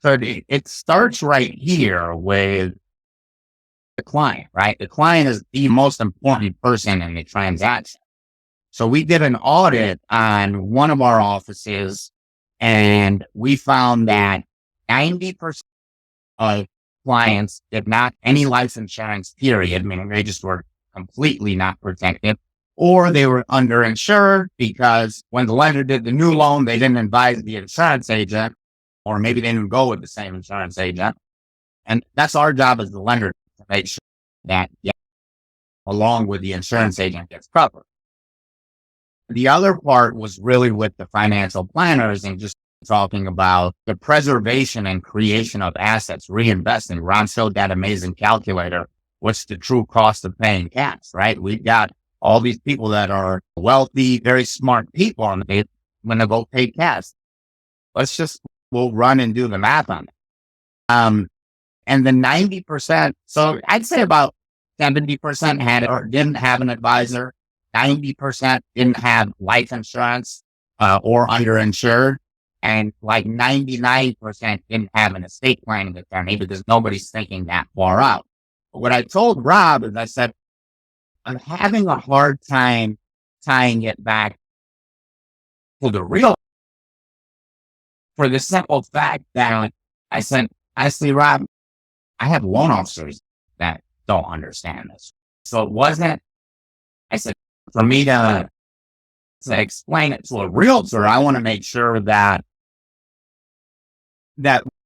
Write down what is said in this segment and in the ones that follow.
So it starts right here with the client, right? The client is the most important person in the transaction. So we did an audit on one of our offices and we found that 90% of clients did not any life insurance period, meaning they just were completely not protected, or they were underinsured because when the lender did the new loan, they didn't advise the insurance agent, or maybe they didn't go with the same insurance agent. And that's our job as the lender to make sure that, yeah, along with the insurance agent gets covered. The other part was really with the financial planners and just talking about the preservation and creation of assets, reinvesting. Ron showed that amazing calculator. What's the true cost of paying cash, right? We've got all these people that are wealthy, very smart people, and they, when they go pay cash, we'll run and do the math on it. And the 90%, so I'd say about 70% had or didn't have an advisor. 90% didn't have life insurance or underinsured, and like 99% didn't have an estate planning attorney because nobody's thinking that far out. But what I told Rob is I said, I'm having a hard time tying it back to the real for the simple fact that I said, honestly, Rob, I have loan officers that don't understand this. So it wasn't, I said, for me to explain it to a realtor, I want to make sure that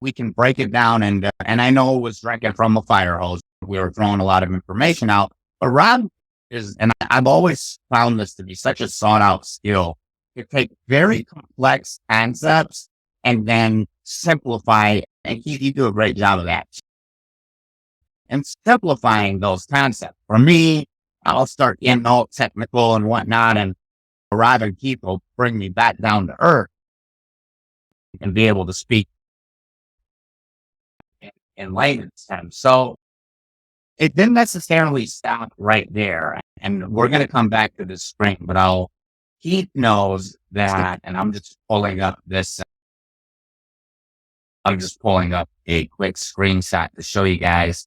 we can break it down. And I know it was drinking from a fire hose. We were throwing a lot of information out, but Rob is, and I've always found this to be such a sought out skill, to take very complex concepts and then simplify, and you do a great job of that. And simplifying those concepts. For me, I'll start getting all technical and whatnot, and Rob and Keith will bring me back down to earth and be able to speak in layman's terms. So it didn't necessarily stop right there. And we're going to come back to this spring, but Keith knows that, and I'm just pulling up a quick screenshot to show you guys.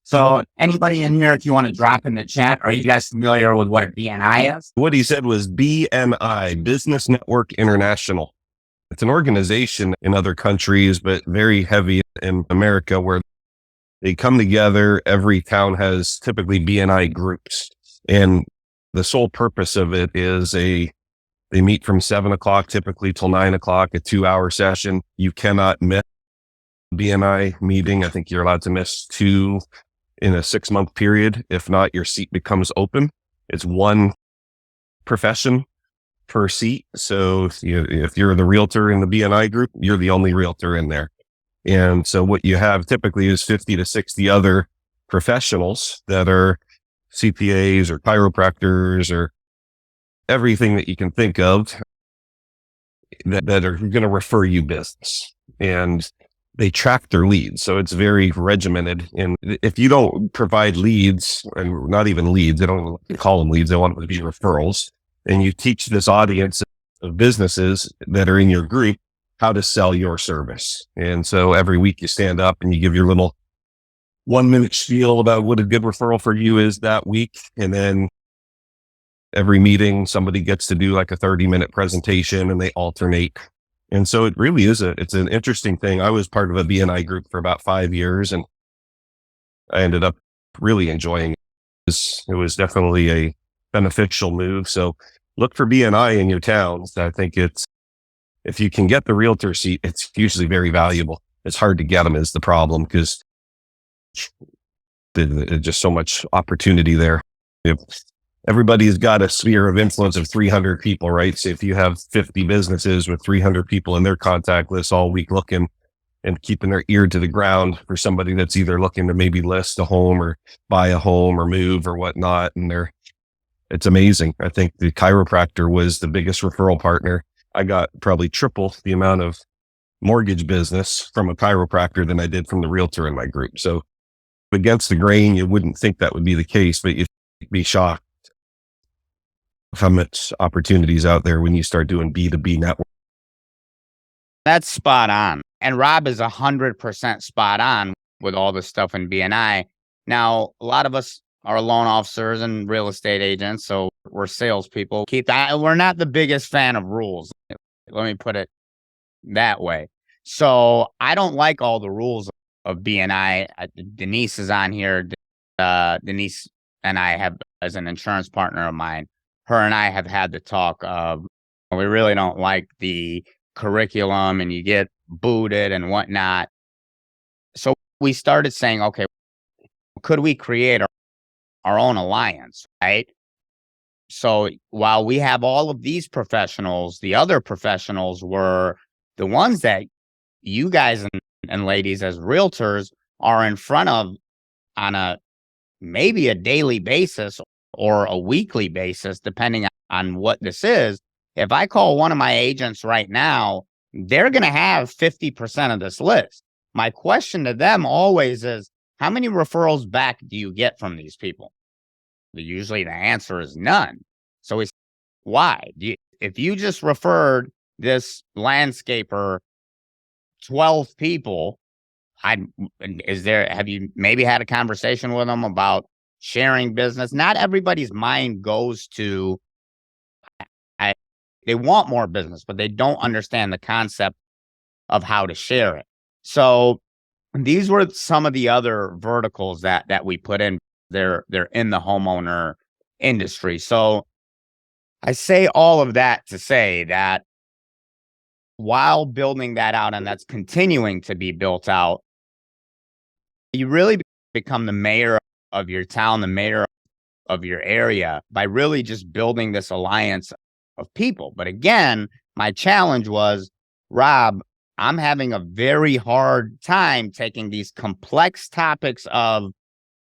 So anybody in here, if you want to drop in the chat, are you guys familiar with what a BNI is? What he said was BNI, Business Network International. It's an organization in other countries, but very heavy in America, where they come together. Every town has typically BNI groups. And the sole purpose of it is they meet from 7 o'clock, typically till 9 o'clock, a 2-hour session. You cannot miss a BNI meeting. I think you're allowed to miss 2 in a 6-month period. If not, your seat becomes open. It's one profession per seat. So if you're the realtor in the BNI group, you're the only realtor in there. And so what you have typically is 50 to 60 other professionals that are CPAs or chiropractors or everything that you can think of that are going to refer you business. And they track their leads. So it's very regimented. And if you don't provide leads, and not even leads, they don't call them leads, they want them to be referrals. And you teach this audience of businesses that are in your group how to sell your service. And so every week you stand up and you give your little 1-minute spiel about what a good referral for you is that week. And then every meeting, somebody gets to do like a 30-minute presentation and they alternate. And so it really is it's an interesting thing. I was part of a BNI group for about 5 years and I ended up really enjoying it. It was definitely a beneficial move. So look for BNI in your towns. I think if you can get the realtor seat, it's usually very valuable. It's hard to get them is the problem because there's just so much opportunity there. Everybody's got a sphere of influence of 300 people, right? So if you have 50 businesses with 300 people in their contact list all week looking and keeping their ear to the ground for somebody that's either looking to maybe list a home or buy a home or move or whatnot. And it's amazing. I think the chiropractor was the biggest referral partner. I got probably triple the amount of mortgage business from a chiropractor than I did from the realtor in my group. So against the grain, you wouldn't think that would be the case, but you'd be shocked how much opportunities out there when you start doing B2B network. That's spot on. And Rob is 100% spot on with all this stuff in BNI. Now, a lot of us are loan officers and real estate agents, so we're salespeople. Keith, we're not the biggest fan of rules. Let me put it that way. So I don't like all the rules of BNI. Denise is on here. Denise and I have, as an insurance partner of mine, her and I have had the talk of, we really don't like the curriculum and you get booted and whatnot. So we started saying, okay, could we create our own alliance, right? So while we have all of these professionals, the other professionals were the ones that you guys and ladies as realtors are in front of on a maybe a daily basis or a weekly basis, depending on what this is. If I call one of my agents right now, they're going to have 50% of this list. My question to them always is, how many referrals back do you get from these people? Usually the answer is none. So it's why? If you just referred this landscaper 12 people, have you maybe had a conversation with them about sharing business? Not everybody's mind goes to, they want more business, but they don't understand the concept of how to share it. So these were some of the other verticals that we put in. They're in the homeowner industry. So I say all of that to say that while building that out, and that's continuing to be built out, you really become the mayor of your town, the mayor of your area, by really just building this alliance of people. But again, my challenge was, Rob, I'm having a very hard time taking these complex topics of,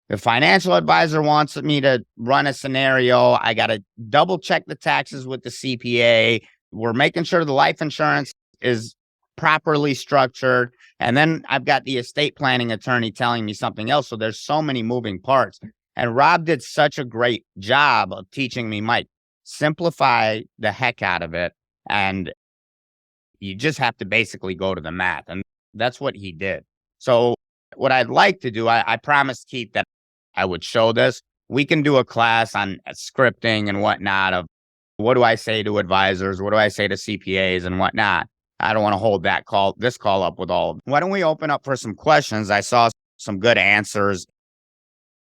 the financial advisor wants me to run a scenario. I got to double check the taxes with the CPA. We're making sure the life insurance is properly structured. And then I've got the estate planning attorney telling me something else. So there's so many moving parts. And Rob did such a great job of teaching me, Mike, simplify the heck out of it. And you just have to basically go to the math. And that's what he did. So what I'd like to do, I promised Keith that I would show this. We can do a class on scripting and whatnot of, what do I say to advisors? What do I say to CPAs and whatnot? I don't want to hold this call up with all of them. Why don't we open up for some questions? I saw some good answers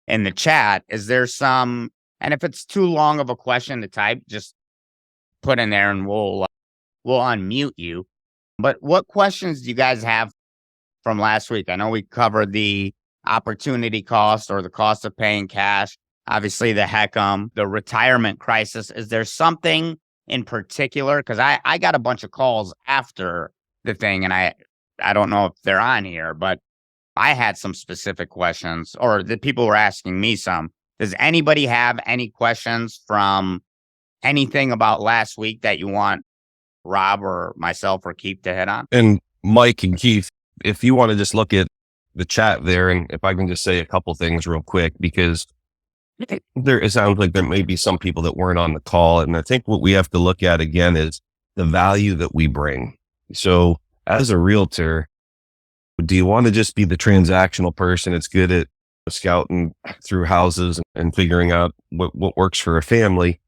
in the chat. Is there some, and if it's too long of a question to type, just put in there and we'll unmute you. But what questions do you guys have from last week? I know we covered the opportunity cost, or the cost of paying cash, obviously the HECM, the retirement crisis. Is there something in particular? Because I got a bunch of calls after the thing, and I don't know if they're on here, but I had some specific questions, or the people were asking me some. Does anybody have any questions from anything about last week that you want Rob or myself or Keith to hit on? And Mike and Keith, if you want to just look at the chat there, and if I can just say a couple things real quick, because it sounds like there may be some people that weren't on the call. And I think what we have to look at again is the value that we bring. So as a realtor, do you want to just be the transactional person that's good at scouting through houses and figuring out what works for a family,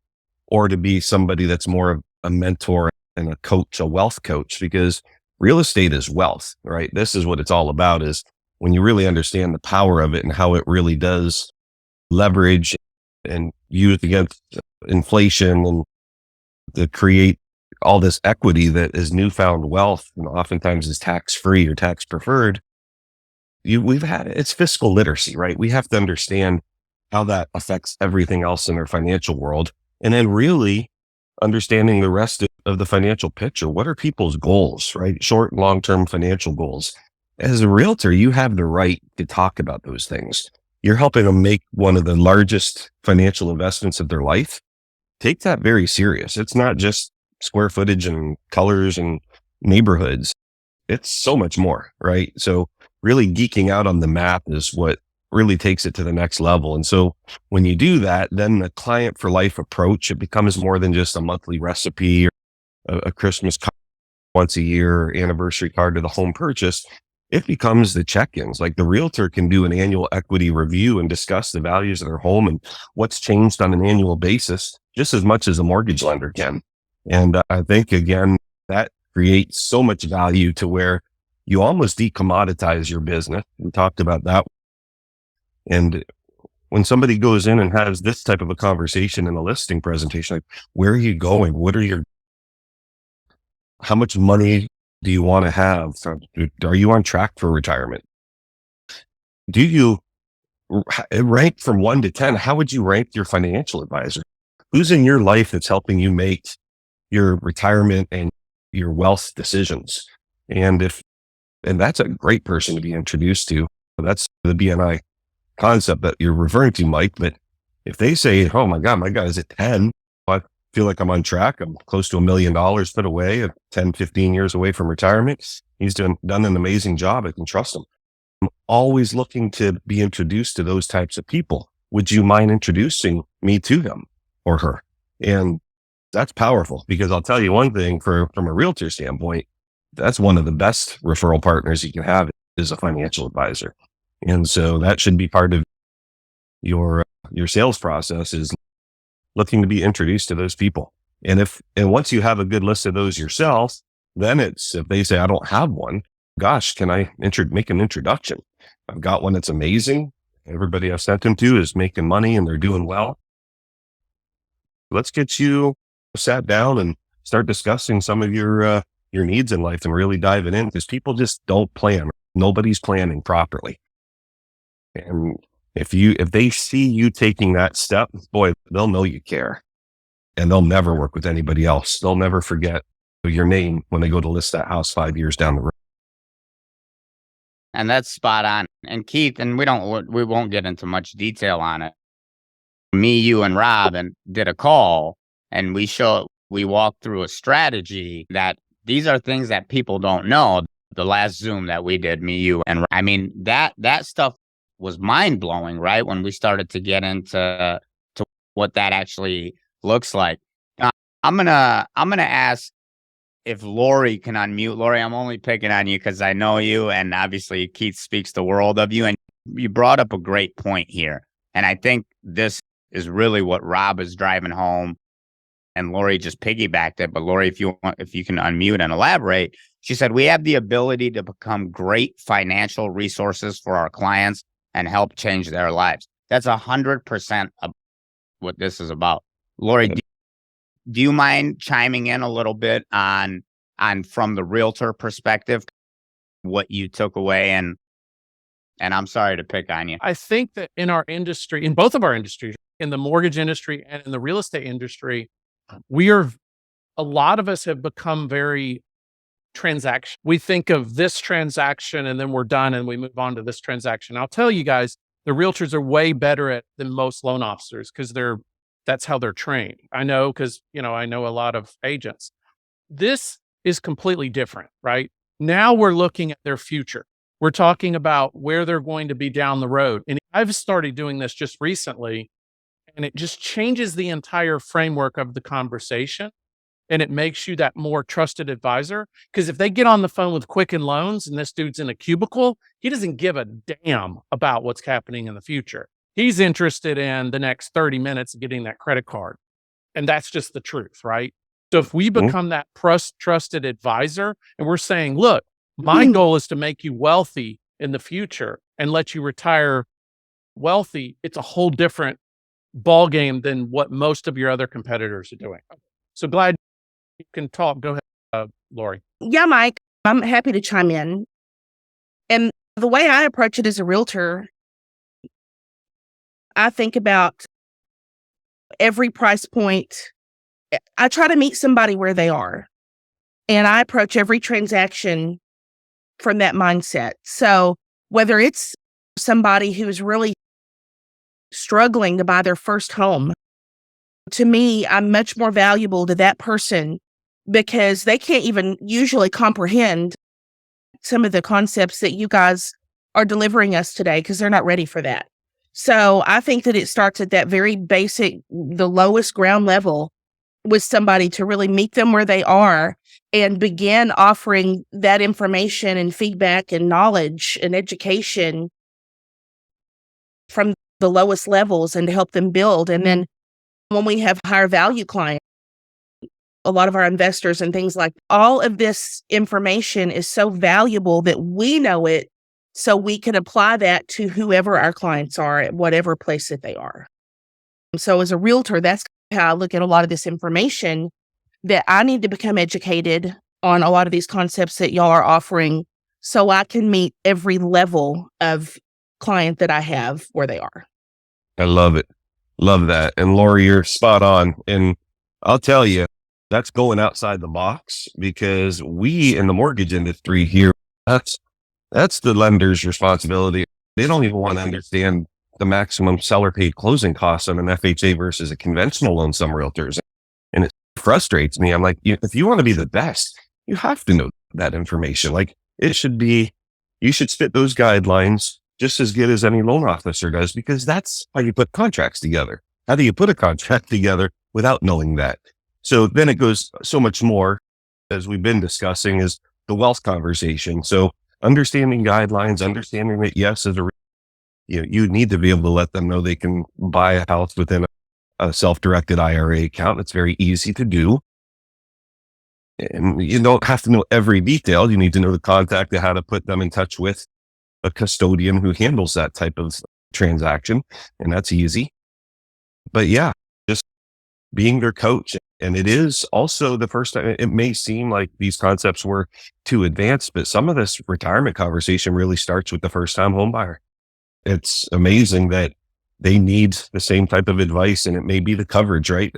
or to be somebody that's more of a mentor and a coach, a wealth coach? Because real estate is wealth, right? This is what it's all about, is when you really understand the power of it and how it really does leverage and use against inflation and to create all this equity that is newfound wealth, and oftentimes is tax-free or tax preferred. It's fiscal literacy, right? We have to understand how that affects everything else in our financial world. And then really understanding the rest of the financial picture. What are people's goals, right? Short and long-term financial goals. As a realtor, you have the right to talk about those things. You're helping them make one of the largest financial investments of their life. Take that very serious. It's not just square footage and colors and neighborhoods. It's so much more, right? So really geeking out on the math is what really takes it to the next level. And so when you do that, then the client for life approach, it becomes more than just a monthly recipe or a Christmas card. once a year anniversary card to the home purchase, it becomes the check-ins. Like the realtor can do an annual equity review and discuss the values of their home and what's changed on an annual basis, just as much as a mortgage lender can. And I think, again, that creates so much value to where you almost decommoditize your business. We talked about that. And when somebody goes in and has this type of a conversation in a listing presentation, like, where are you going? How much money do you want to have? Are you on track for retirement? Do you rank from 1 to 10? How would you rank your financial advisor? Who's in your life that's helping you make your retirement and your wealth decisions? And that's a great person to be introduced to. That's the BNI concept that you're referring to, Mike. But if they say, oh my God, my guy is at 10, I feel like I'm on track. I'm close to $1 million put away, 10, 15 years away from retirement. He's done an amazing job. I can trust him. I'm always looking to be introduced to those types of people. Would you mind introducing me to him or her? And that's powerful, because I'll tell you one thing, from a realtor standpoint, that's one of the best referral partners you can have is a financial advisor. And so that should be part of your sales process, is looking to be introduced to those people. And once you have a good list of those yourself, then if they say, I don't have one, gosh, can I make an introduction? I've got one that's amazing. Everybody I've sent them to is making money and they're doing well. Let's get you sat down and start discussing some of your needs in life and really diving in, because people just don't plan. Nobody's planning properly. And if they see you taking that step, boy, they'll know you care, and they'll never work with anybody else. They'll never forget your name when they go to list that house 5 years down the road. And that's spot on. And Keith, and we won't get into much detail on it. Me, you, and Rob did a call, and we walked through a strategy that these are things that people don't know. The last Zoom that we did, me, you, and I mean, that stuff was mind blowing, right? When we started to get into what that actually looks like. I'm gonna ask if Lori can unmute. Lori, I'm only picking on you because I know you, and obviously Keith speaks the world of you, and you brought up a great point here. And I think this is really what Rob is driving home, and Lori just piggybacked it. But Lori, if you can unmute and elaborate, she said, we have the ability to become great financial resources for our clients and help change their lives. That's 100% what this is about. Lori, do you mind chiming in a little bit on from the realtor perspective, what you took away? And I'm sorry to pick on you. I think that in our industry, in both of our industries, in the mortgage industry and in the real estate industry, a lot of us have become very transaction. We think of this transaction and then we're done and we move on to this transaction. I'll tell you guys, the realtors are way better at than most loan officers, because that's how they're trained. I know, because I know a lot of agents. This is completely different, right? Now we're looking at their future. We're talking about where they're going to be down the road. And I've started doing this just recently, and it just changes the entire framework of the conversation. And it makes you that more trusted advisor. Because if they get on the phone with Quicken Loans and this dude's in a cubicle, he doesn't give a damn about what's happening in the future. He's interested in the next 30 minutes of getting that credit card. And that's just the truth, right? So if we become that trusted advisor, and we're saying, look, my goal is to make you wealthy in the future and let you retire wealthy, it's a whole different ballgame than what most of your other competitors are doing. So glad you can talk. Go ahead, Lori. Yeah, Mike, I'm happy to chime in. And the way I approach it as a realtor, I think about every price point. I try to meet somebody where they are, and I approach every transaction from that mindset. So whether it's somebody who's really struggling to buy their first home, to me, I'm much more valuable to that person, because they can't even usually comprehend some of the concepts that you guys are delivering us today, because they're not ready for that. So I think that it starts at that very basic, the lowest ground level with somebody to really meet them where they are and begin offering that information and feedback and knowledge and education from the lowest levels and to help them build. And then when we have higher value clients, a lot of our investors and things like all of this information is so valuable that we know it so we can apply that to whoever our clients are at whatever place that they are. So as a realtor, that's how I look at a lot of this information, that I need to become educated on a lot of these concepts that y'all are offering so I can meet every level of client that I have where they are. I love it. Love that. And Lori, you're spot on. And I'll tell you, that's going outside the box, because we in the mortgage industry here, that's the lender's responsibility. They don't even want to understand the maximum seller paid closing costs on an FHA versus a conventional loan, some realtors. And it frustrates me. I'm like, if you want to be the best, you have to know that information. Like, it should be, you should spit those guidelines just as good as any loan officer does, because that's how you put contracts together. How do you put a contract together without knowing that? So then it goes so much more, as we've been discussing, is the wealth conversation. So understanding guidelines, understanding that, yes, as a, you need to be able to let them know they can buy a house within a self-directed IRA account. It's very easy to do. And you don't have to know every detail. You need to know the contact and how to put them in touch with a custodian who handles that type of transaction. And that's easy. But yeah, just being their coach. And it is also the first time. It may seem like these concepts were too advanced, but some of this retirement conversation really starts with the first time home buyer. It's amazing that they need the same type of advice, and it may be the coverage, right?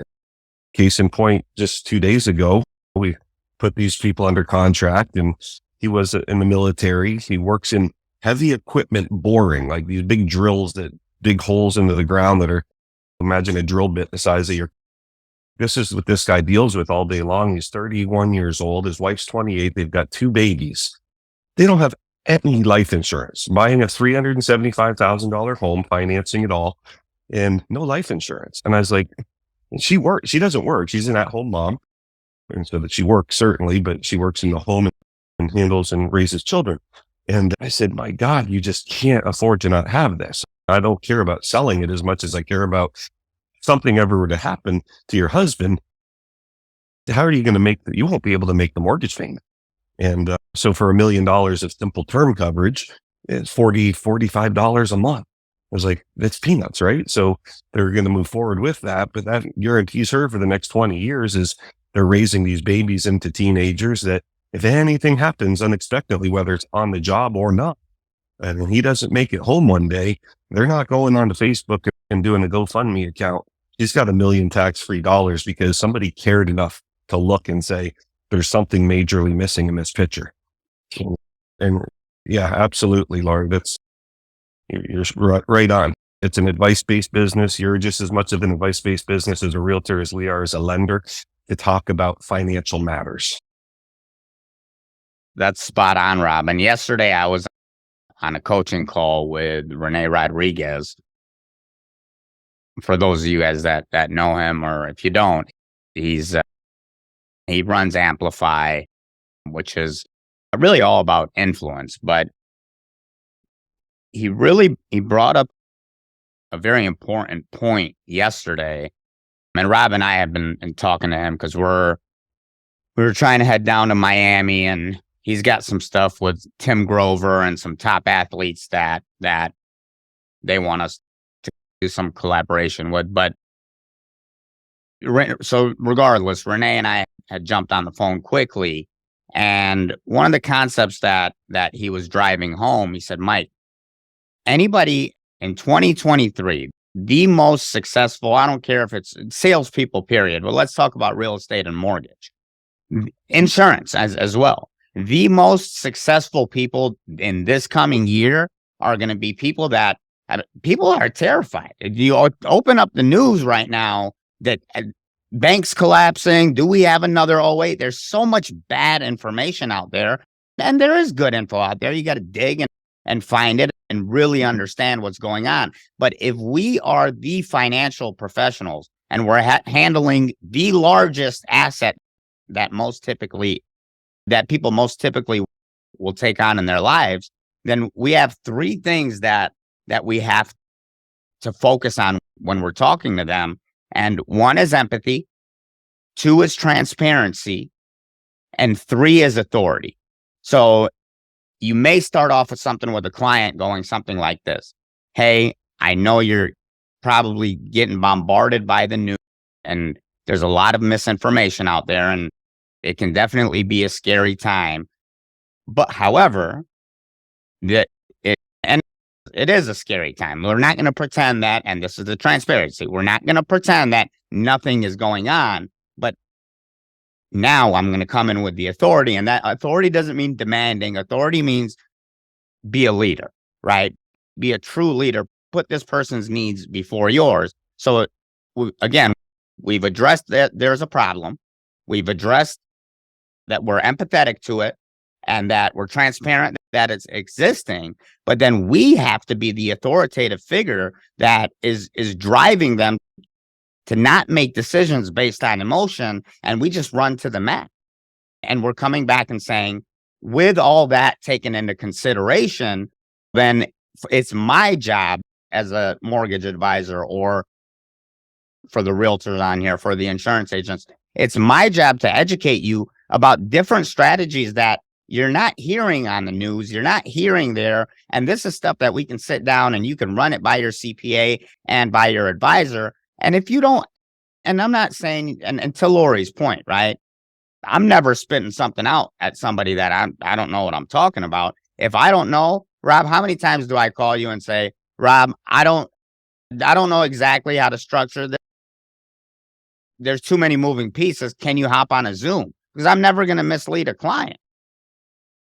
Case in point, just 2 days ago, we put these people under contract, and he was in the military. He works in heavy equipment boring, like these big drills that dig holes into the ground that are, imagine a drill bit the size of your. This is what this guy deals with all day long. He's 31 years old. His wife's 28. They've got 2 babies. They don't have any life insurance. Buying a $375,000 home, financing it all, and no life insurance. And I was like, she doesn't work. She's an at-home mom. And so that she works, certainly, but she works in the home and handles and raises children. And I said, my God, you just can't afford to not have this. I don't care about selling it as much as I care about something ever were to happen to your husband. How are you going to you won't be able to make the mortgage payment. And so for $1 million of simple term coverage, it's $45 a month. I was like, that's peanuts, right? So they're going to move forward with that, but that guarantees her for the next 20 years is they're raising these babies into teenagers that if anything happens unexpectedly, whether it's on the job or not, and he doesn't make it home one day, they're not going onto Facebook and doing a GoFundMe account. He's got $1 million tax-free dollars because somebody cared enough to look and say, there's something majorly missing in this picture. And yeah, absolutely, Laura, you're right on. It's an advice-based business. You're just as much of an advice-based business as a realtor as we are as a lender to talk about financial matters. That's spot on, Rob. And yesterday I was on a coaching call with Renee Rodriguez. For those of you guys that know him, or if you don't, he runs Amplify, which is really all about influence. But he brought up a very important point yesterday. And Rob and I have been talking to him because we were trying to head down to Miami, and he's got some stuff with Tim Grover and some top athletes that they want us to do some collaboration with. But so regardless, Renee and I had jumped on the phone quickly. And one of the concepts that he was driving home, he said, Mike, anybody in 2023, the most successful, I don't care if it's salespeople, period, but let's talk about real estate and mortgage, insurance as well. The most successful people in this coming year are going to be people are terrified. You open up the news right now that banks collapsing. Do we have another 08? There's so much bad information out there, and there is good info out there. You got to dig and find it and really understand what's going on. But if we are the financial professionals and we're handling the largest asset that people most typically will take on in their lives, then we have three things that we have to focus on when we're talking to them. And one is empathy, two is transparency, and three is authority. So you may start off with something with a client going something like this. Hey, I know you're probably getting bombarded by the news, and there's a lot of misinformation out there, and it can definitely be a scary time. But however, it is a scary time. We're not going to pretend that, and this is the transparency, we're not going to pretend that nothing is going on. But now I'm going to come in with the authority, and that authority doesn't mean demanding. Authority means be a leader, right? Be a true leader. Put this person's needs before yours. So again, we've addressed that there's a problem. We've addressed that we're empathetic to it and that we're transparent that it's existing. But then we have to be the authoritative figure that is driving them to not make decisions based on emotion, and we just run to the mat. And we're coming back and saying, with all that taken into consideration, then it's my job as a mortgage advisor, or for the realtors on here, for the insurance agents, it's my job to educate you about different strategies that you're not hearing on the news, you're not hearing there. And this is stuff that we can sit down and you can run it by your CPA and by your advisor. And if you don't, and I'm not saying, and to Lori's point, right? I'm never spitting something out at somebody that I don't know what I'm talking about. If I don't know, Rob, how many times do I call you and say, Rob, I don't know exactly how to structure this. There's too many moving pieces. Can you hop on a Zoom? Because I'm never going to mislead a client.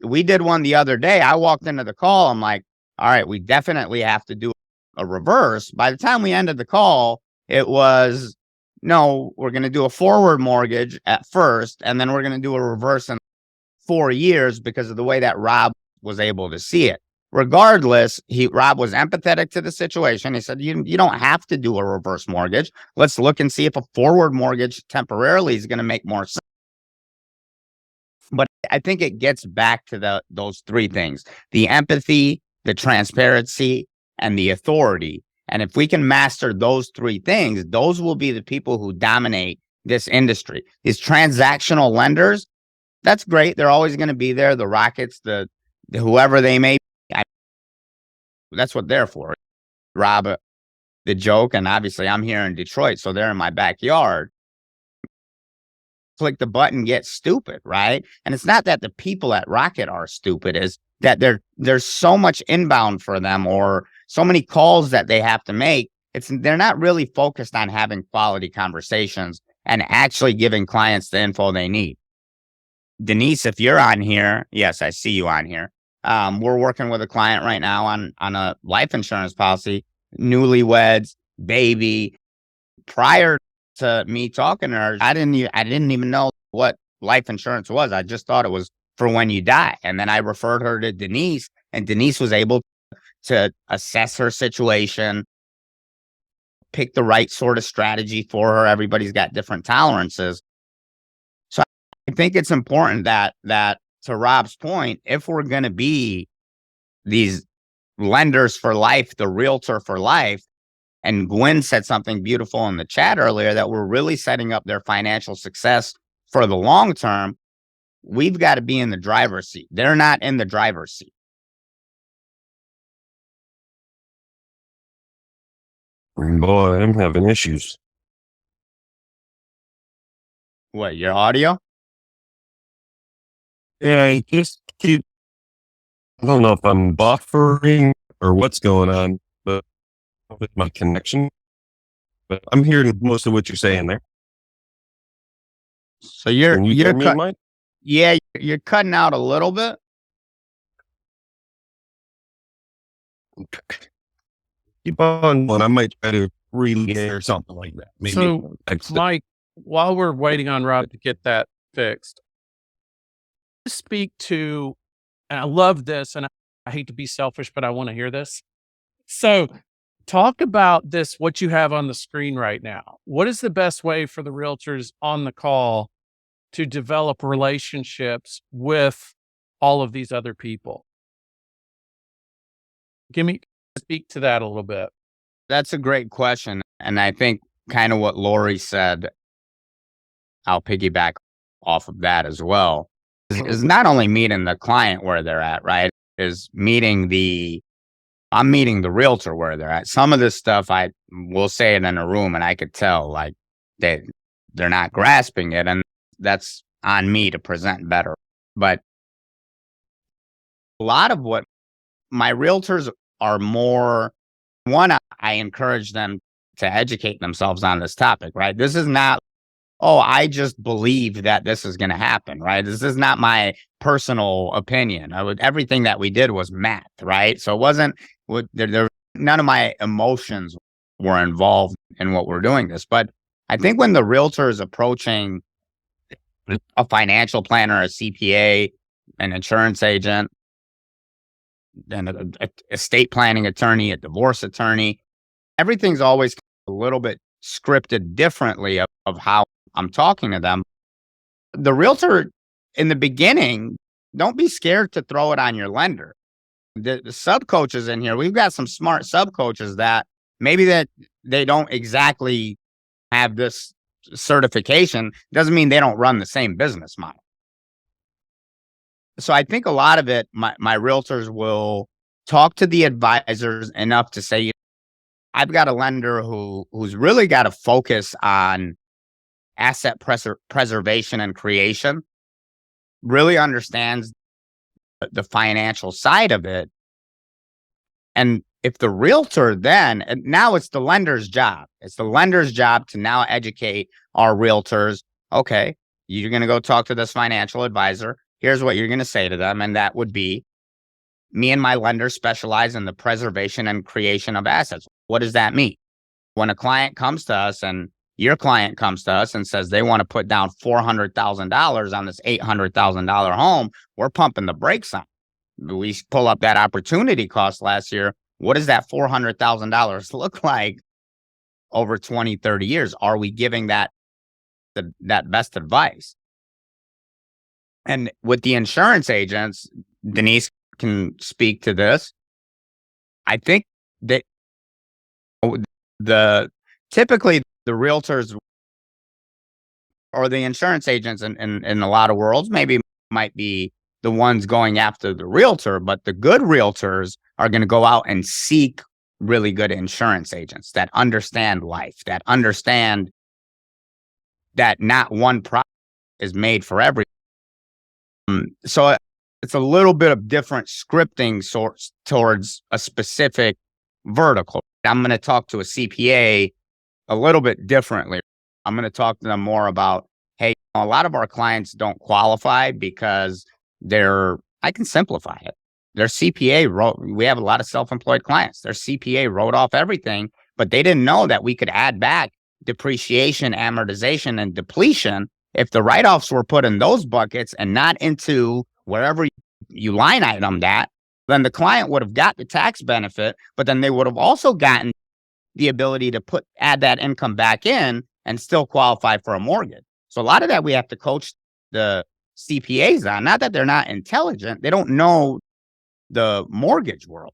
We did one the other day. I walked into the call. I'm like, all right, we definitely have to do a reverse. By the time we ended the call, it was, no, we're going to do a forward mortgage at first, and then we're going to do a reverse in 4 years because of the way that Rob was able to see it. Regardless, Rob was empathetic to the situation. He said, you don't have to do a reverse mortgage. Let's look and see if a forward mortgage temporarily is going to make more sense. But I think it gets back to those three things: the empathy, the transparency, and the authority. And if we can master those three things, those will be the people who dominate this industry. These transactional lenders, that's great. They're always going to be there. The Rockets, the whoever they may be. That's what they're for. Rob, the joke, and obviously I'm here in Detroit, so they're in my backyard. Click the button, get stupid, right? And it's not that the people at Rocket are stupid, is that there's so much inbound for them, or so many calls that they have to make. They're not really focused on having quality conversations and actually giving clients the info they need. Denise, if you're on here, yes, I see you on here. We're working with a client right now on a life insurance policy, newlyweds, baby. Prior to me talking to her, I didn't even know what life insurance was. I just thought it was for when you die. And then I referred her to Denise, and Denise was able to assess her situation, pick the right sort of strategy for her. Everybody's got different tolerances. So I think it's important that to Rob's point, if we're going to be these lenders for life, the realtor for life, and Gwen said something beautiful in the chat earlier, that we're really setting up their financial success for the long term, we've got to be in the driver's seat. They're not in the driver's seat. Boy, I'm having issues. What, your audio? Yeah, I just keep, I don't know if I'm buffering or what's going on, but with my connection, but I'm hearing most of what you're saying there. So you're Mike? Yeah, you're cutting out a little bit. Keep on. I might try to relay or something like that. Maybe. So, Mike, while we're waiting on Rob to get that fixed, speak to, and I love this, and I hate to be selfish, but I want to hear this. So Talk about this, what you have on the screen right now. What is the best way for the realtors on the call to develop relationships with all of these other people? Speak to that a little bit. That's a great question. And I think kind of what Lori said, I'll piggyback off of that as well, is not only meeting the client where they're at, right? Is I'm meeting the realtor where they're at. Some of this stuff I will say it in a room and I could tell like they're not grasping it. And that's on me to present better. But a lot of what my realtors are more, one, I encourage them to educate themselves on this topic, right? This is not, oh, I just believe that this is going to happen, right? This is not my personal opinion. Everything that we did was math, right? So it wasn't, none of my emotions were involved in what we're doing this. But I think when the realtor is approaching a financial planner, a CPA, an insurance agent, and an estate planning attorney, a divorce attorney, everything's always a little bit scripted differently of how I'm talking to them. The realtor in the beginning, don't be scared to throw it on your lender. The sub coaches in here, we've got some smart sub coaches that maybe that they don't exactly have this certification. Doesn't mean they don't run the same business model. So I think a lot of it, my realtors will talk to the advisors enough to say, I've got a lender who's really got to focus on asset preservation and creation, really understands the financial side of it. And if the realtor then, and now it's the lender's job. It's the lender's job to now educate our realtors. Okay, you're going to go talk to this financial advisor. Here's what you're going to say to them. And that would be, me and my lender specialize in the preservation and creation of assets. What does that mean? When a client comes to us and your client comes to us and says they want to put down $400,000 on this $800,000 home, we're pumping the brakes on. We pull up that opportunity cost last year. What does that $400,000 look like over 20, 30 years? Are we giving that best advice? And with the insurance agents, Denise can speak to this. I think that typically the realtors or the insurance agents in a lot of worlds maybe might be the ones going after the realtor, but the good realtors are going to go out and seek really good insurance agents that understand life, that understand that not one product is made for everyone. So it's a little bit of different scripting sorts towards a specific vertical. I'm going to talk to a CPA a little bit differently. I'm going to talk to them more about, hey, a lot of our clients don't qualify because I can simplify it. Their CPA we have a lot of self-employed clients. Their CPA wrote off everything, but they didn't know that we could add back depreciation, amortization, and depletion. If the write-offs were put in those buckets and not into wherever you line item that, then the client would have got the tax benefit, but then they would have also gotten the ability to add that income back in and still qualify for a mortgage. So a lot of that we have to coach the CPAs on. Not that they're not intelligent. They don't know the mortgage world.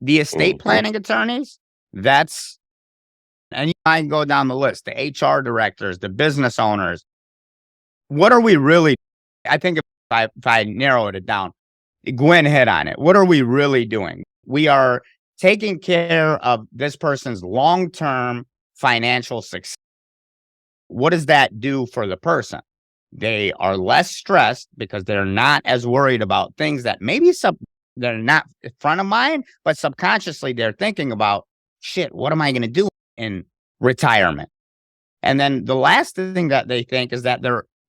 The estate planning attorneys, and I can go down the list, the HR directors, the business owners. What are we really, I think if I narrowed it down, Gwen hit on it. What are we really doing? We are taking care of this person's long-term financial success. What does that do for the person? They are less stressed because they're not as worried about things that maybe they're not in front of mind, but subconsciously they're thinking about, shit, what am I going to do in retirement? And then the last thing that they think is that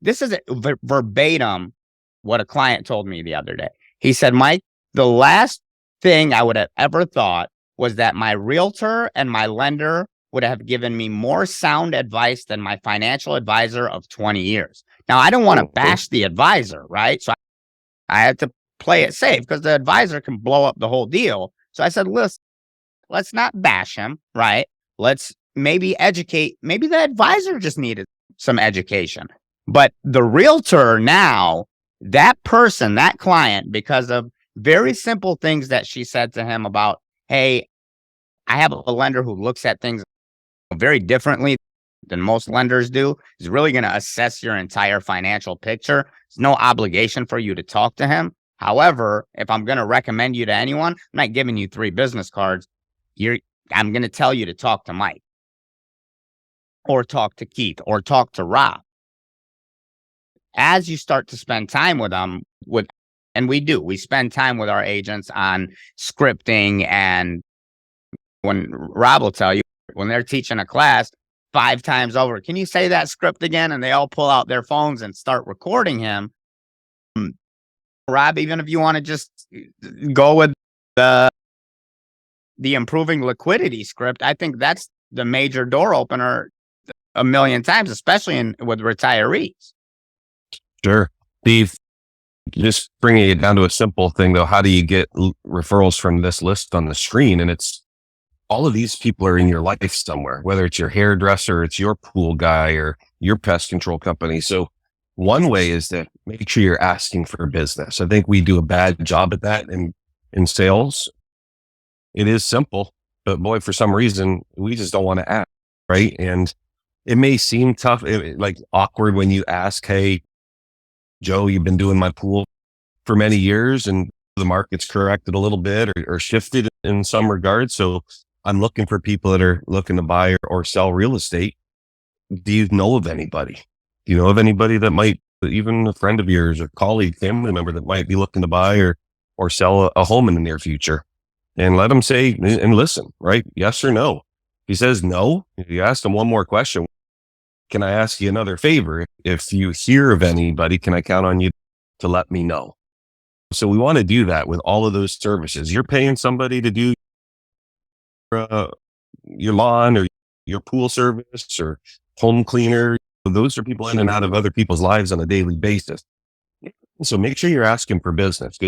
this is verbatim what a client told me the other day. He said, Mike, the last thing I would have ever thought was that my realtor and my lender would have given me more sound advice than my financial advisor of 20 years. Now, I don't want to bash the advisor, right? So I had to play it safe because the advisor can blow up the whole deal. So I said, listen, let's not bash him, right? Let's maybe educate. Maybe the advisor just needed some education. But the realtor now, that person, that client, because of very simple things that she said to him about, hey, I have a lender who looks at things very differently than most lenders do, is really going to assess your entire financial picture. There's no obligation for you to talk to him. However, if I'm going to recommend you to anyone, I'm not giving you 3 business cards. I'm going to tell you to talk to Mike or talk to Keith or talk to Rob. As you start to spend time with them, and we spend time with our agents on scripting. And when Rob will tell you, when they're teaching a class 5 times over, can you say that script again? And they all pull out their phones and start recording him. Rob, even if you want to just go with the improving liquidity script, I think that's the major door opener a million times, especially with retirees. Sure. Steve, just bringing it down to a simple thing though, how do you get referrals from this list on the screen? And it's all of these people are in your life somewhere, whether it's your hairdresser, it's your pool guy or your pest control company. So one way is to make sure you're asking for business. I think we do a bad job at that in sales. It is simple, but boy, for some reason, we just don't want to ask, right? And it may seem tough, like awkward when you ask, hey, Joe, you've been doing my pool for many years and the market's corrected a little bit or shifted in some regards. So I'm looking for people that are looking to buy or sell real estate. Do you know of anybody? Do you know of anybody that might, even a friend of yours or colleague, family member that might be looking to buy or sell a home in the near future? And let them say and listen, right? Yes or no. If he says no, if you ask him one more question, can I ask you another favor? If you hear of anybody, can I count on you to let me know? So we want to do that with all of those services. You're paying somebody to do your lawn or your pool service or home cleaner. Those are people in and out of other people's lives on a daily basis. So make sure you're asking for business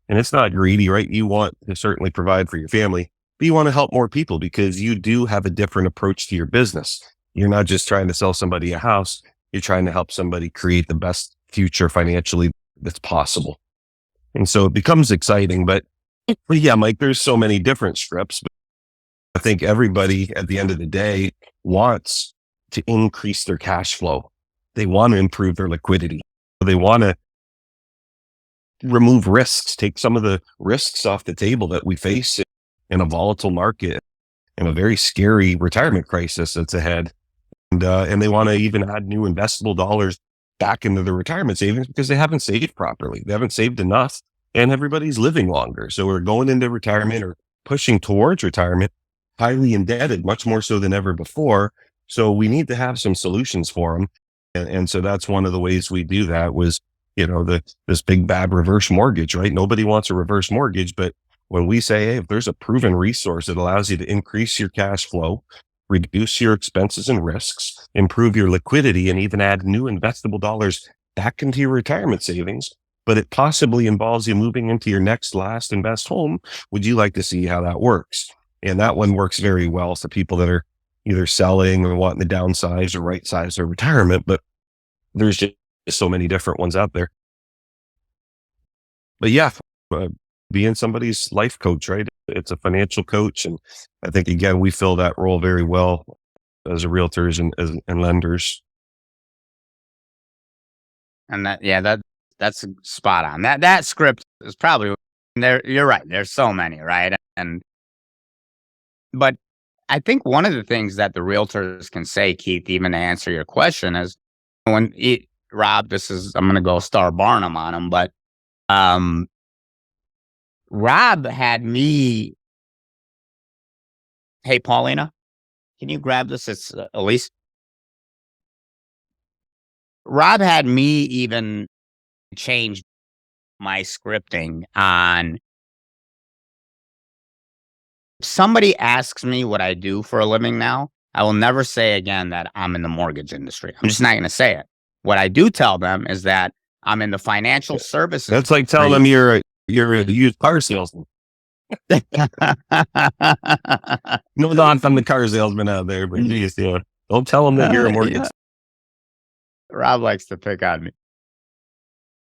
and it's not greedy, right? You want to certainly provide for your family, but you want to help more people because you do have a different approach to your business. You're not just trying to sell somebody a house. You're trying to help somebody create the best future financially that's possible. And so it becomes exciting, but yeah, Mike, there's so many different scripts, but I think everybody at the end of the day wants to increase their cash flow. They want to improve their liquidity. They want to remove risks, take some of the risks off the table that we face in a volatile market and a very scary retirement crisis that's ahead. And they want to even add new investable dollars back into their retirement savings because they haven't saved properly. They haven't saved enough and everybody's living longer. So we're going into retirement or pushing towards retirement, highly indebted, much more so than ever before. So we need to have some solutions for them. And so that's one of the ways we do that was, this big bad reverse mortgage, right? Nobody wants a reverse mortgage, but when we say, hey, if there's a proven resource that allows you to increase your cash flow, reduce your expenses and risks, improve your liquidity, and even add new investable dollars back into your retirement savings, but it possibly involves you moving into your last and best home, would you like to see how that works? And that one works very well for people that are either selling or wanting to downsize or right size their retirement, but there's just so many different ones out there. But yeah, being somebody's life coach, right? It's a financial coach. And I think, again, we fill that role very well as a realtors and lenders. And that's spot on. That script is probably there. You're right. There's so many, right? But I think one of the things that the realtors can say, Keith, even to answer your question is Rob, I'm going to go Star Barnum on him, but Rob had me. Hey, Paulina, can you grab this? It's Elise. Rob had me even change my scripting on. If somebody asks me what I do for a living now, I will never say again that I'm in the mortgage industry. I'm just not going to say it. What I do tell them is that I'm in the financial services. That's like telling them you're a used car salesman. No, not I'm the car salesman out there, but geez, yeah. Don't tell them that you're a mortgage. Yeah. Rob likes to pick on me.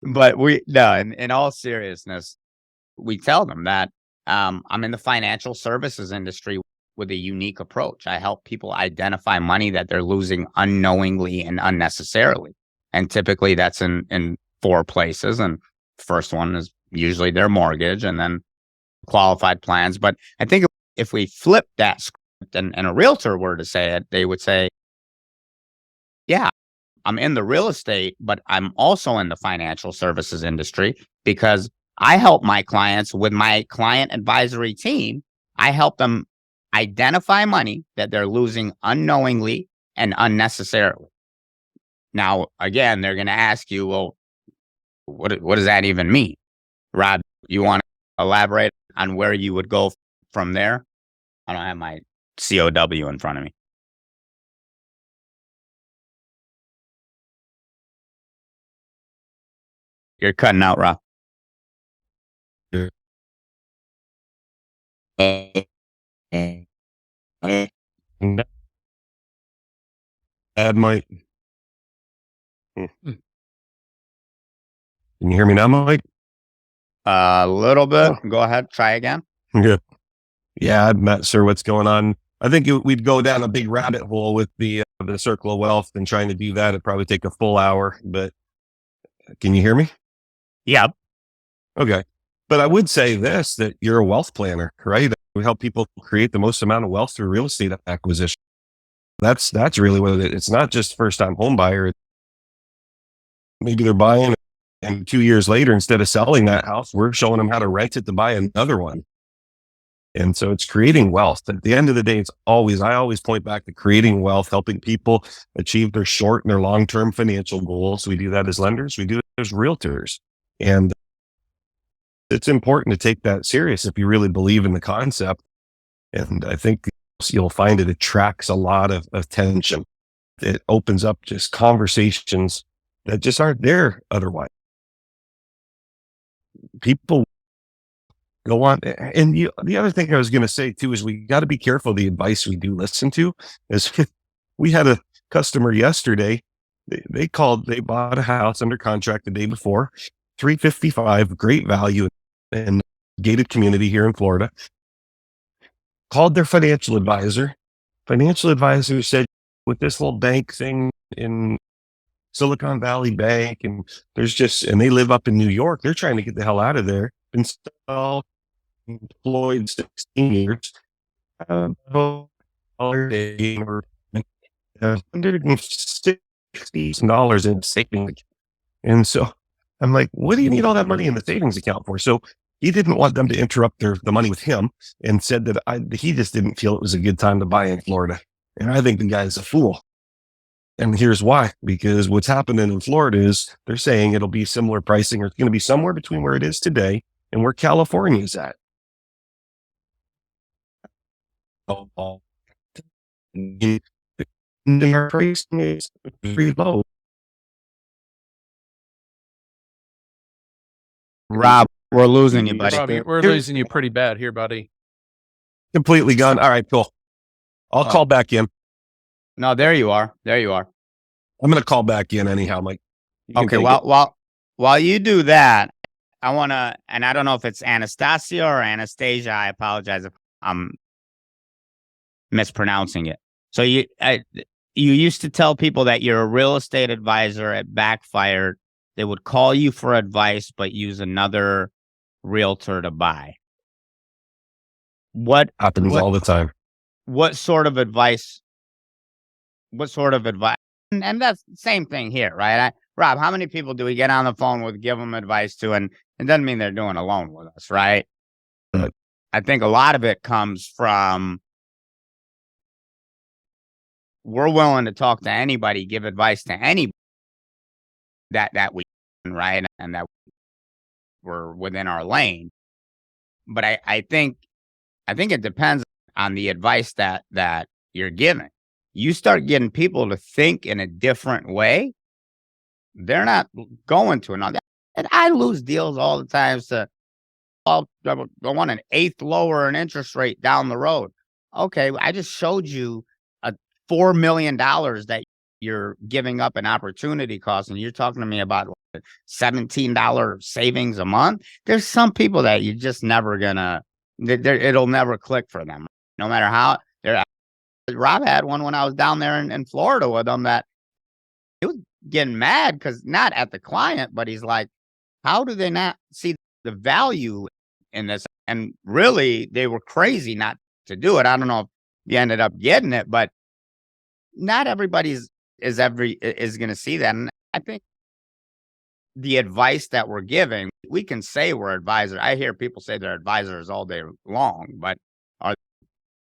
But in all seriousness, we tell them that I'm in the financial services industry with a unique approach. I help people identify money that they're losing unknowingly and unnecessarily. And typically that's in four places. And first one is usually their mortgage and then qualified plans. But I think if we flip that script and a realtor were to say it, they would say, yeah, I'm in the real estate, but I'm also in the financial services industry because I help my clients with my client advisory team. I help them identify money that they're losing unknowingly and unnecessarily. Now, again, they're going to ask you, well, what does that even mean? Rob, you want to elaborate on where you would go from there? I don't have my COW in front of me. You're cutting out, Rob. Yeah. Add Mike. Can you hear me now, Mike? A little bit. Go ahead. Try again. Yeah. Yeah, I'm not sure what's going on. I think we'd go down a big rabbit hole with the circle of wealth, and trying to do that, it'd probably take a full hour. But can you hear me? Yep. Okay. But I would say this, that you're a wealth planner, right? We help people create the most amount of wealth through real estate acquisition. That's really what it's not just first time home buyer. Maybe they're buying and 2 years later, instead of selling that house, we're showing them how to rent it to buy another one. And so it's creating wealth. At the end of the day, I always point back to creating wealth, helping people achieve their short and their long-term financial goals. We do that as lenders. We do it as realtors. And it's important to take that serious if you really believe in the concept. And I think you'll find it attracts a lot of attention. It opens up just conversations that just aren't there otherwise. People go on. And the other thing I was going to say too, is we got to be careful the advice we do listen to. Is we had a customer yesterday, they bought a house under contract the day before, $355, great value in gated community here in Florida. Called their financial advisor. Financial advisor said, with this little bank thing in Silicon Valley Bank, and and they live up in New York, they're trying to get the hell out of there. Been employed 16 years. $160 in savings. And so I'm like, what do you need all that money in the savings account for? So he didn't want them to interrupt the money with him, and said that he just didn't feel it was a good time to buy in Florida. And I think the guy's a fool. And here's why, because what's happening in Florida is they're saying it'll be similar pricing, or it's going to be somewhere between where it is today and where California is at. Their pricing is pretty low. Rob, we're losing you, buddy. Rob, we're losing you pretty bad here, buddy. Completely gone. All right, cool. I'll call back in. No, there you are. There you are. I'm going to call back in anyhow, Mike. Okay. While you do that, I want to, and I don't know if it's Anastasia or Anastasia. I apologize if I'm mispronouncing it. So you used to tell people that you're a real estate advisor. It backfired. They would call you for advice, but use another realtor to buy. What happens all the time? What sort of advice? And that's the same thing here, right? Rob, how many people do we get on the phone with, give them advice to? And it doesn't mean they're doing a loan with us, right? Right. I think a lot of it comes from, we're willing to talk to anybody, give advice to anybody that we can, right? And that we're within our lane. But I think it depends on the advice that you're giving. You start getting people to think in a different way, they're not going to another. And I lose deals all the time to I want an eighth lower in interest rate down the road. Okay, I just showed you a $4 million that you're giving up an opportunity cost, and you're talking to me about what, $17 savings a month. There's some people that you just never gonna, it'll never click for them, no matter how. Rob had one when I was down there in Florida with him that he was getting mad because not at the client, but he's like, how do they not see the value in this? And really, they were crazy not to do it. I don't know if you ended up getting it, but not everybody's is going to see that. And I think the advice that we're giving, we can say we're advisors. I hear people say they're advisors all day long, but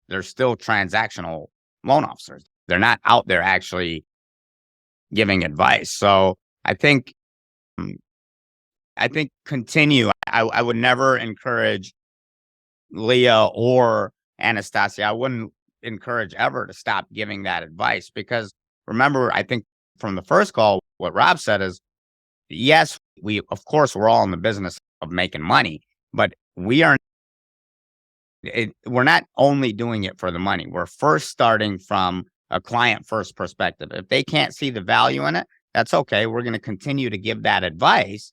they're still transactional loan officers. They're not out there actually giving advice. So I think continue. I would never encourage Leah or Anastasia. I wouldn't encourage ever to stop giving that advice, because remember, I think from the first call, what Rob said is, yes, of course, we're all in the business of making money, but we're not only doing it for the money. We're first starting from a client first perspective. If they can't see the value in it, that's okay. We're going to continue to give that advice.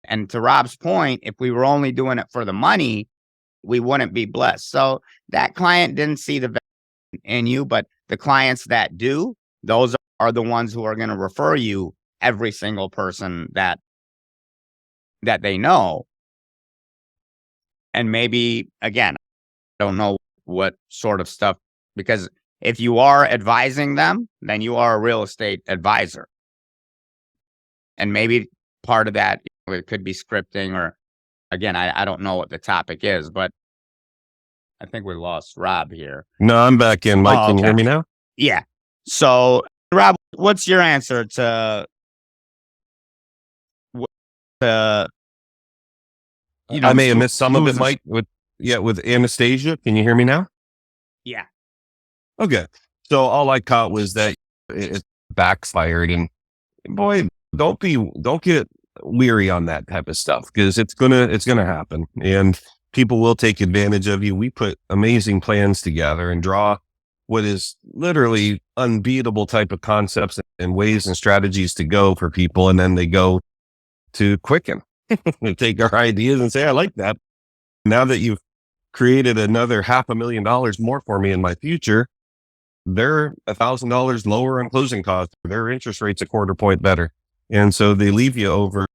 And to Rob's point, if we were only doing it for the money, we wouldn't be blessed. So that client didn't see the value in you, but the clients that do, those are the ones who are going to refer you every single person that they know. And maybe, again, I don't know what sort of stuff, because if you are advising them, then you are a real estate advisor. And maybe part of that, it could be scripting, or again, I don't know what the topic is, but I think we lost Rob here. No, I'm back in. Mike, can you hear me now? Yeah. So, Rob, what's your answer to I may have missed some of it, Mike. With Anastasia. Can you hear me now? Yeah. Okay. So all I caught was that it backfired, and boy, don't get weary on that type of stuff, because it's gonna happen, and people will take advantage of you. We put amazing plans together and draw what is literally unbeatable type of concepts and ways and strategies to go for people, and then they go to Quicken and take our ideas and say, I like that. Now that you've created another $500,000 more for me in my future, they're $1,000 lower on closing costs. Their interest rate's a quarter point better. And so they leave you over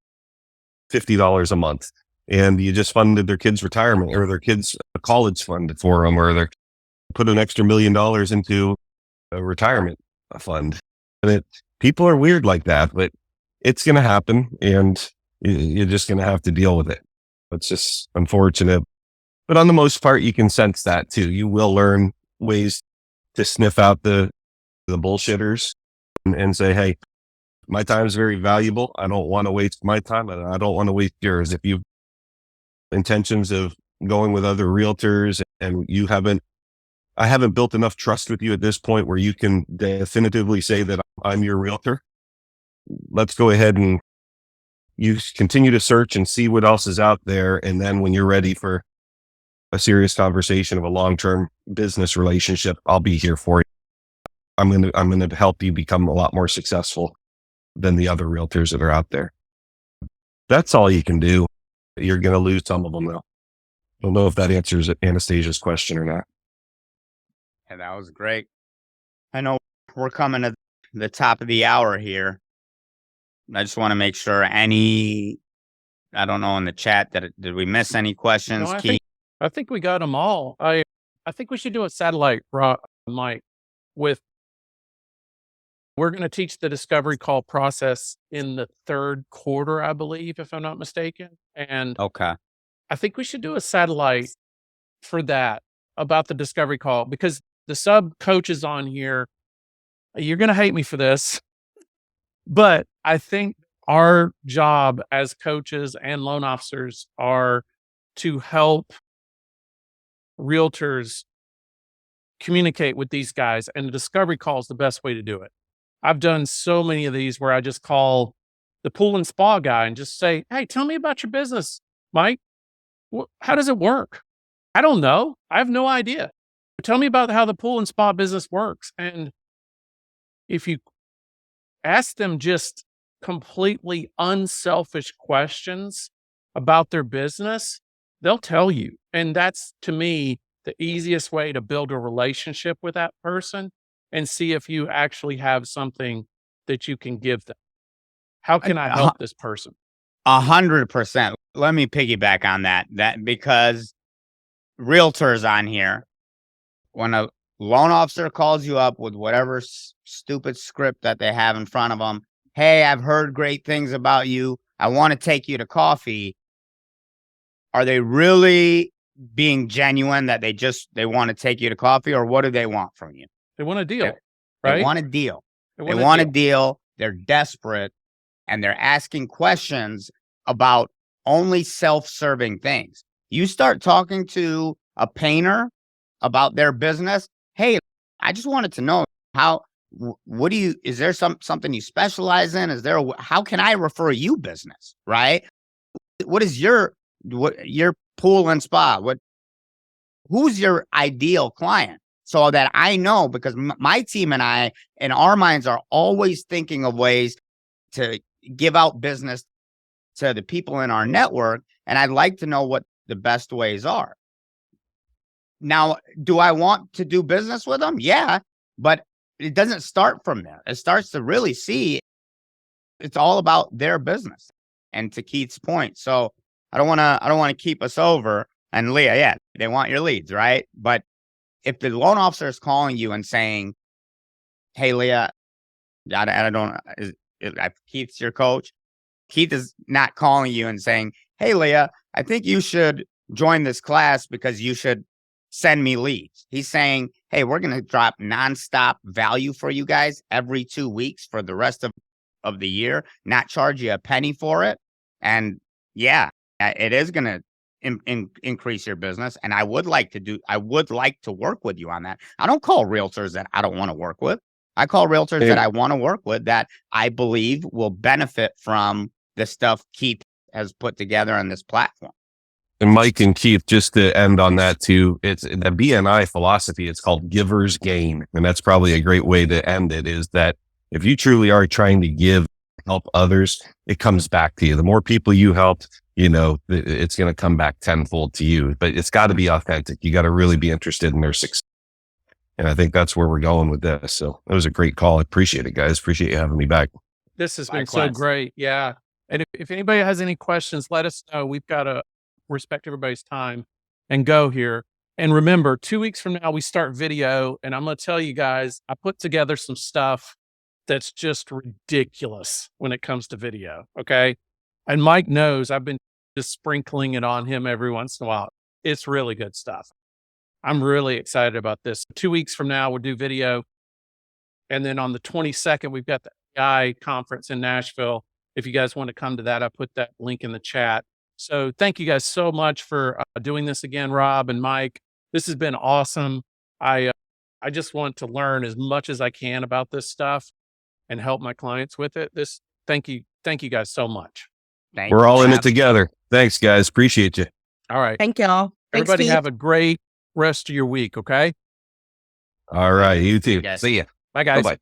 $50 a month, and you just funded their kids' retirement, or their kids' college fund for them, or they put an extra $1 million into a retirement fund. And people are weird like that, but it's going to happen, and you're just going to have to deal with it. It's just unfortunate. But on the most part, you can sense that too. You will learn ways to sniff out the bullshitters and say, hey, my time is very valuable. I don't want to waste my time, and I don't want to waste yours. If you've intentions of going with other realtors and I haven't built enough trust with you at this point where you can definitively say that I'm your realtor, let's go ahead and you continue to search and see what else is out there. And then when you're ready for a serious conversation of a long-term business relationship, I'll be here for you. I'm going to help you become a lot more successful than the other realtors that are out there. That's all you can do. You're going to lose some of them though. I don't know if that answers Anastasia's question or not. Yeah, that was great. I know we're coming to the top of the hour here. I just want to make sure I don't know in the chat, did we miss any questions? No, I think we got them all. I think we should do a satellite, Mike, we're going to teach the discovery call process in the third quarter, I believe, if I'm not mistaken. And okay, I think we should do a satellite for that, about the discovery call, because the sub coaches on here, you're going to hate me for this, but I think our job as coaches and loan officers are to help realtors communicate with these guys, and the discovery call is the best way to do it. I've done so many of these where I just call the pool and spa guy and just say, hey, tell me about your business. Mike, how does it work? I don't know. I have no idea. Tell me about how the pool and spa business works. And if you ask them just completely unselfish questions about their business, they'll tell you. And that's, to me, the easiest way to build a relationship with that person and see if you actually have something that you can give them. How can I help this person? 100%. Let me piggyback on that because realtors on here, when a loan officer calls you up with whatever stupid script that they have in front of them, hey, I've heard great things about you. I want to take you to coffee. Are they really being genuine that they want to take you to coffee, or what do they want from you? They want a deal, They right? want a deal. They They want a deal. They're desperate, and they're asking questions about only self-serving things. You start talking to a painter about their business. Hey, I just wanted to know is there something you specialize in? How can I refer you business? Right? What is your pool and spa? Who's your ideal client? So that I know, because my team and I, in our minds, are always thinking of ways to give out business to the people in our network. And I'd like to know what the best ways are. Now, do I want to do business with them? Yeah, but it doesn't start from there. It starts to really see it's all about their business. And to Keith's point, so I don't want to keep us over. And Leah, yeah, they want your leads, right? But if the loan officer is calling you and saying, "Hey, Leah, Keith's your coach." Keith is not calling you and saying, "Hey, Leah, I think you should join this class because you should send me leads." He's saying, "Hey, we're going to drop nonstop value for you guys every 2 weeks for the rest of the year, not charge you a penny for it. And yeah, it is going to increase your business. And I would like to work with you on that." I don't call realtors that I don't want to work with. I call realtors that I want to work with that I believe will benefit from the stuff Keith has put together on this platform. And Mike and Keith, just to end on that too, it's the BNI philosophy. It's called giver's gain. And that's probably a great way to end it, is that if you truly are trying to help others, it comes back to you. The more people you help, it's going to come back tenfold to you, but it's got to be authentic. You got to really be interested in their success. And I think that's where we're going with this. So it was a great call. I appreciate it, guys. Appreciate you having me back. This has been so great. Yeah. And if anybody has any questions, let us know. We've got to respect everybody's time and go here. And remember, 2 weeks from now, we start video. And I'm going to tell you guys, I put together some stuff that's just ridiculous when it comes to video. Okay. And Mike knows I've been just sprinkling it on him every once in a while. It's really good stuff. I'm really excited about this. 2 weeks from now, we'll do video. And then on the 22nd, we've got the AI conference in Nashville. If you guys want to come to that, I put that link in the chat. So thank you guys so much for doing this again, Rob and Mike. This has been awesome. I just want to learn as much as I can about this stuff and help my clients with it. Thank you guys so much. We're all in it together. Thanks, guys. Appreciate you. All right. Thank y'all. Thanks, Everybody Steve. have a great rest of your week. Okay. All right. You too. Yes. See ya. Bye, guys. Bye-bye.